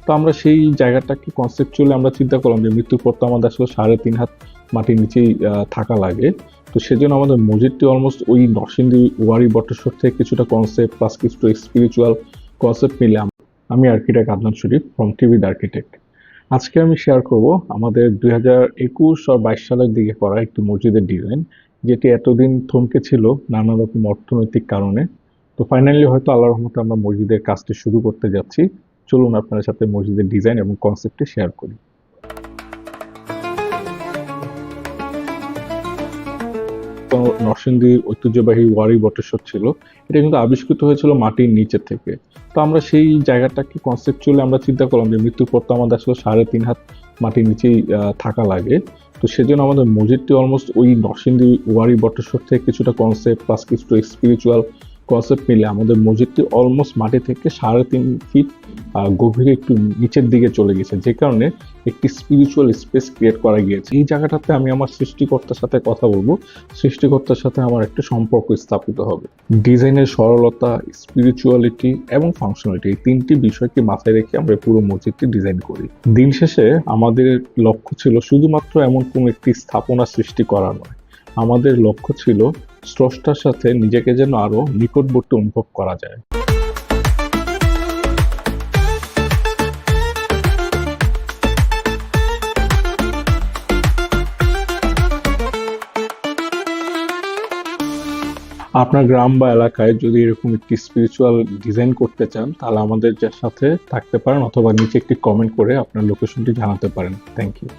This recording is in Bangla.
তো আমরা সেই জায়গাটাকে কনসেপচুয়ালি আমরা চিন্তা করলাম যে মৃত্যুর পর তো আমাদের আসলে 3.5 হাত মাটির নিচেই থাকা লাগে। তো সেজন্য আমাদের মসজিদটি অলমোস্ট ওই নরসিংদী ওয়ারি বটেশ্বর থেকে কিছুটা কনসেপ্ট প্লাস কিছু স্পিরিচুয়াল কনসেপ্ট মিলে আমি আর্কিটেক্ট আদনান শরীফ ফ্রম টিভিড আর্কিটেক্ট। আজকে আমি শেয়ার করব আমাদের 2021 আর 22 সালের দিকে করা একটি মসজিদের ডিজাইন, যেটি এতদিন থমকে ছিল নানা রকম অর্থনৈতিক কারণে। তো ফাইনালি হয়তো আল্লাহর রহমতে আমরা মসজিদের কাজটি শুরু করতে যাচ্ছি। চলুন আপনাদের সাথে মসজিদের ডিজাইন এবং কনসেপ্টটি শেয়ার করি। তো নরসিংদীর ঐতিহ্যবাহী ওয়ারি বটেশ্বর ছিল, এটা কিন্তু আবিষ্কৃত হয়েছিল মাটির নিচে থেকে। তো আমরা সেই জায়গাটাকে কনসেপচুয়ালি আমরা চিন্তা করলাম যে মৃত্যুর পর তো আমাদের আসলে 3.5 হাত মাটির নিচেই থাকা লাগে। তো সেজন্য আমাদের মসজিদটি অলমোস্ট ওই নরসিংদী ওয়ারি বটেশ্বর থেকে কিছুটা কনসেপ্ট প্লাস কিছু স্পিরিচুয়াল কনসেপ্ট মিলে আমাদের মসজিদটি অলমোস্ট মাটি থেকে 3.5 ফিট গভীরে একটু নিচের দিকে চলে গেছে, যে কারণে একটি স্পিরিচুয়াল স্পেস ক্রিয়েট করা গিয়েছে। এই জায়গাটাতে আমি আমার সৃষ্টিকর্তার সাথে কথা বলবো, সৃষ্টিকর্তার সাথে আমার একটা সম্পর্ক স্থাপিত হবে। ডিজাইনের সরলতা, স্পিরিচুয়ালিটি এবং ফাংশনালিটি, এই তিনটি বিষয়কে মাথায় রেখে আমরা পুরো মসজিদটি ডিজাইন করি। দিন শেষে আমাদের লক্ষ্য ছিল শুধুমাত্র এমন কোনো একটি স্থাপনা সৃষ্টি করা নয়, আমাদের লক্ষ্য ছিল স্রষ্টার সাথে নিজেকে যেন আরো নিকটবর্তী অনুভব করা যায়। আপনার গ্রাম বা এলাকায় যদি এরকম একটি স্পিরিচুয়াল ডিজাইন করতে চান, তাহলে আমাদের সাথে থাকতে পারেন অথবা নিচে একটি কমেন্ট করে আপনার লোকেশনটি জানাতে পারেন। Thank you.